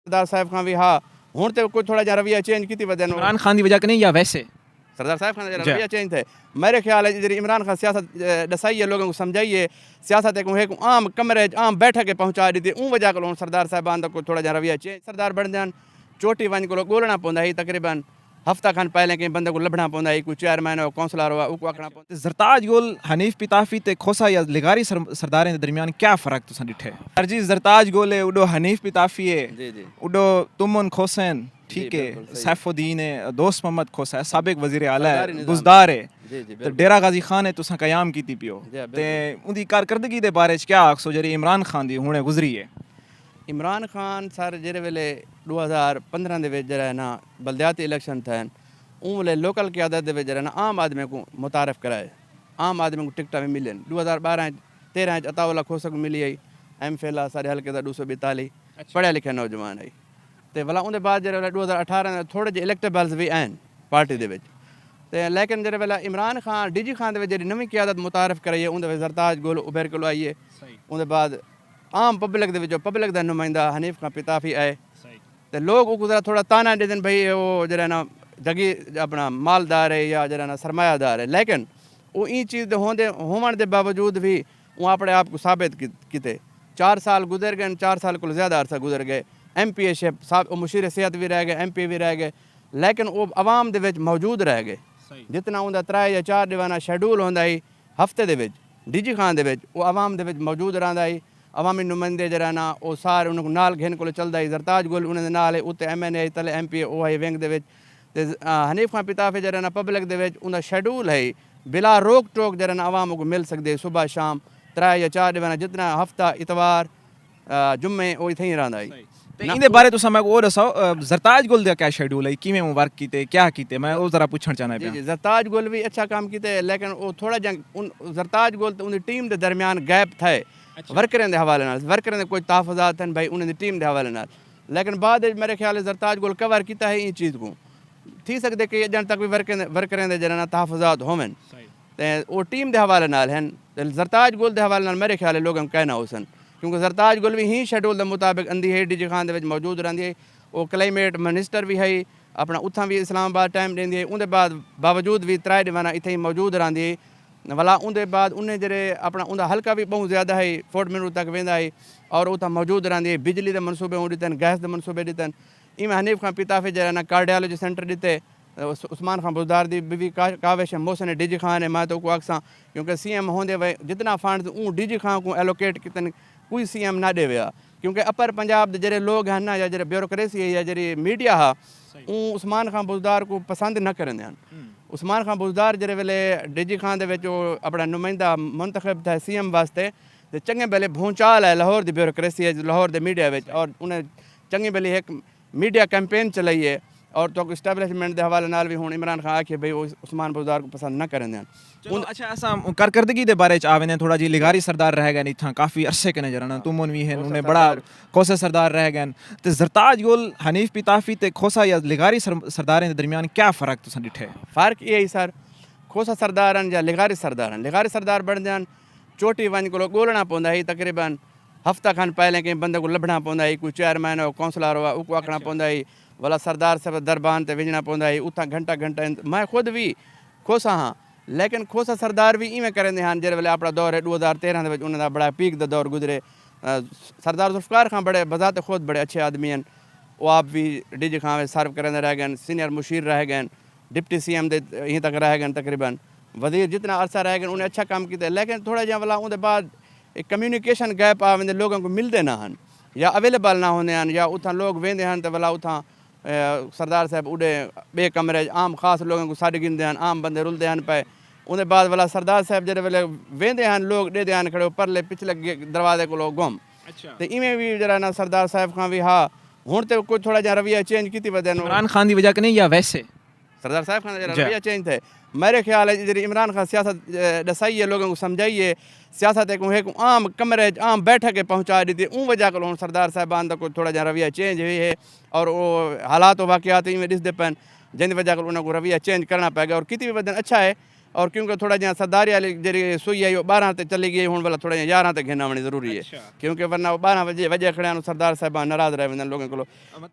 सरदार साहब खां भी हाँ हुण ते कोई थोड़ा जिहा रवैया चेंज कीती वजह इमरान खान की वजह कने या वैसे सरदार साहब खान का रवैया चेंज थे। मेरे ख्याल है जरी इमरान खान सियासत दसाई है लोगों को समझाइए सियासत एक आम कमरे आम बैठक के पहुँचा दी उन वजह को सरदार साहबान का कोई थोड़ा जिहा रवैया चेंज सरदार बन जान चोटी वन को ॻोल्हणा पवंदा ही तकरीबन हफ्ता खन पहले कहीं बंदे को लभना पवंदा ही कोई चेयरमैन हो काउंसलर हो उको आखना पवंदा। ज़रताज गोल हनीफ पिताफी ते खोसा या लिगारी सरदारें के दरमियान क्या फ़र्क तुसां ॾिठे अर्जी ज़रताज गोल है उडो हनीफ पिताफी है जी जी उडो तुमन खोसैन ठीक है सैफुद्दीन है दोस्त मोहम्मद खोसा है साबिक वजीर आला है बुजदार है तो डेरा गाजी खान है तुसां कयाम कीती पियो ते उनकी कारकर्दगी दे बारे च क्या आखसो जरी इमरान खान दी हुणे गुजरी है। इमरान खान सर जेरे वेले 2015 ਦੇ ਵਿੱਚ ਜਿਹੜਾ ਨਾ ਬਲਦਿਆਤੀ ਇਲੈਕਸ਼ਨ थे उन वेले लोकल क्यादत ਦੇ ਵਿੱਚ ਜਿਹੜਾ ਨਾ आम आदमी को मुतारफ़ कराए आम आदमी को टिकटा भी मिलन 2012-13 अताउल्ला खोसा को मिली आई MPhil सारे हल्के का 242 पढ़िया लिखिया नौजवान आई तो भला उनके बाद जो 2018 थोड़े जे इलेक्टेबल्स भी आन पार्टी के तो लेकिन जो वेला इमरान खान DG खान जी नवी क्यादत मुतारफ़ कराइए उनके ज़रताज गोल उभर के आइए उनके बाद आम पब्लिक पब्लिक का नुमाइंदा हनीफ खान पिताफी आए तो लोग उनको थोड़ा ताना देते भाई वो जरा ना जगी अपना मालदार है या जरा ना सरमायादार है लेकिन वो ई चीज़ होने के बावजूद भी वो अपने आप को साबित किते 4 साल गुजर गए 4 साल को ज़्यादा अरसा गुजर गए MPA मुशीर सेहत भी रह गए MP भी रह गए लेकिन वो आवाम दे विच मौजूद रह गए जितना उनका 3 या 4 दीवाना शेड्यूल होंदा ही हफ्ते दे विच DG खान दे विच वो आवाम दे विच मौजूद रहा ही अवामी नुमाइंदे जरा ना वो सारे उनको नाल घेन को चलता ही ज़रताज गोल उन्होंने नाल है उत्ते MNA तले MPA वो है विंग दे विच ते हनीफ खान पिताफी जरा ना पब्लिक दे विच उनका शेड्यूल है बिला रोक टोक जरा ना आवाम को मिल सकते सुबह शाम 3 या 4 दीवाना जितना हफ्ता इतवार जुम्मे वो इत्थे ही रहा ही इंदे बारे तुसां मैं वो दसाओ ज़रताज गोल दा क्या शेड्यूल है किवें वो वर्क कीते क्या कीते मैं वो जरा पूछना चाहना जी ज़रताज गोल भी अच्छा काम कीते लेकिन वो थोड़ा जंग ज़रताज गोल तो उनकी टीम के दरमियान गैप थे वर्करें के हवाले नाल वर्करें दे कोई तहफ़ुज़ात हैं भाई उन्होंने टीम के हवाले नाल लेकिन बाद मेरे ख्याल ज़रताज गोल कवर किया है इन चीज़ को थी सकते कि जन तक भी वर्करें दे जरा तहफ़ुज़ात होवन तो वो टीम के हवाले नाल हैं ज़रताज गोल के हवाले नाल मेरे ख्याल लोगों कहना हो सन क्योंकि ज़रताज गोल भी ही शेड्यूल के मुताबिक अंधी है DG खान दे विच मौजूद रही है वो क्लाइमेट मिनिस्टर भी है अपना उतना भी इस्लामाबाद टाइम देंदी है उनके बाद बावजूद भी 3 दीवाना इत्थे ही मौजूद रही है भला उनके बाद उन्हें जरे अपना उनका हल्का भी बहुत ज़्यादा है फोर्ट मिनट तक वेंदा है और उतना मौजूद रही है बिजली के मनसूबे दितन गैस के मनसूबे दितन इमें हनीफ खान पिताफी जरा ना कार्डियोलॉजी सेंटर दिते उस्मान खान बुजदार दी बीवी कावेश मोहसिन DG खान है मैं तो को अक्सा क्योंकि CM होंदे वे जितना फंड DG खान को एलोकेट कितन कोई CM ना दे विया क्योंकि अपर पंजाब के जरे लोग हैं ना या जरे ब्यूरोक्रेसी है या जरी मीडिया है उस्मान खान बुजदार को पसंद न करेंदे हैं उस्मान खान बुजदार जरे वेले DG खान दे विच अपना नुमाइंदा मुंतखब था CM वास्ते तो चंगे बेले भूचाल है लाहौर की ब्यूरोक्रेसी है लाहौर के मीडिया विच और उन्हें चंगी बेले एक मीडिया कैंपेन चलाई है और तो इस्टेबलिशमेंट के हवाले नाल भी हुण इमरान खान आखे भाई उस्मान बुजदार को पसंद न करेंदे हैं। अच्छा असां कारकर्दगी दे बारे च आवेंदे थोड़ा जी लिगारी सरदार रह गए इत्थां काफ़ी अरसे कने जरा तुमन भी हैं उन्हें बड़ा खोसा सरदार रह गए तो ज़रताज गोल हनीफ पिताफी ते खोसा या लिगारी सरदारें के दरमियान क्या फ़र्क तुसां ॾिठे फ़र्क ये ही सर खोसा सरदार या लिगारी सरदार बन जान चोटी वन को ॻोल्हणा पवंदा ही तकरीबन हफ्ता खन पहले कहीं बंदे को लभना पवंदा ही कोई चेयरमैन हो काउंसलर हो उको आखना पवंदा ही वाला सरदार साहब दरबान ते विझना पवंदा ही उतना घंटा मैं खुद भी खोसा हाँ लेकिन खोसा सरदार भी इवें करेंदे हैं जेरे वेले अपना दौर है 2013 के उन्होंने बड़ा पीक दा दौर गुजरे सरदार जुल्फ़िकार खान बड़े बजाते खुद बड़े अच्छे आदमी हैं वो आप भी DG खान सर्व करेंदे रह गए सीनियर मुशीर रह गए डिप्टी CM दे यहीं तक रह गए तकरीबन वजीर जितना अरसा रह गए उन्हें अच्छा काम किया लेकिन थोड़ा जहाँ वाला उनके बाद एक कम्यूनिकेशन गैप आ वेंदे लोगों को मिलते ना हैं या अवेलेबल ना होंदे हैं या उतना लोग वेंदे हैं तो वाला उतना सरदार साहब उड़े बे कमरे आम खास लोगों को साढ़े गिनते हैं आम बंदे रुलते हैं पे उन्हें बाद वाला सरदार साहब जरे वेले वेंदे हैं लोग दे हैं खड़े परले पिछले दरवाजे को लोग गुम तो इवें भी जरा ना सरदार साहब खां भी हाँ हुण तो कोई थोड़ा जहा रवैया चेंज की वजह इमरान खान की वजह कने या वैसे सरदार साहब खान जरा रवैया चेंज थे मेरे ख्याल है जरी इमरान खान सियासत दसाई है लोगों को समझाइए सियासत एक आम कमरे आम बैठक के पहुँचा दी थी उन वजह को सरदार साहबान का कोई थोड़ा जहा रवैया चेंज हुई है और वो हालात वाक़यात में ॾिसदे पैन जिन वजह को उनको रवैया चेंज करना पएगा और कितनी भी वजह अच्छा है और क्योंकि थोड़ा जिहा सरदारी वाली जी सुई है 12 ते चली गई, हुण वाला थोड़ा जिहा 11 ते घेना होनी ज़रूरी है, क्योंकि वरना 12 वजे खड़े सरदार साहिब नाराज़ रह वेंदा लोगों को।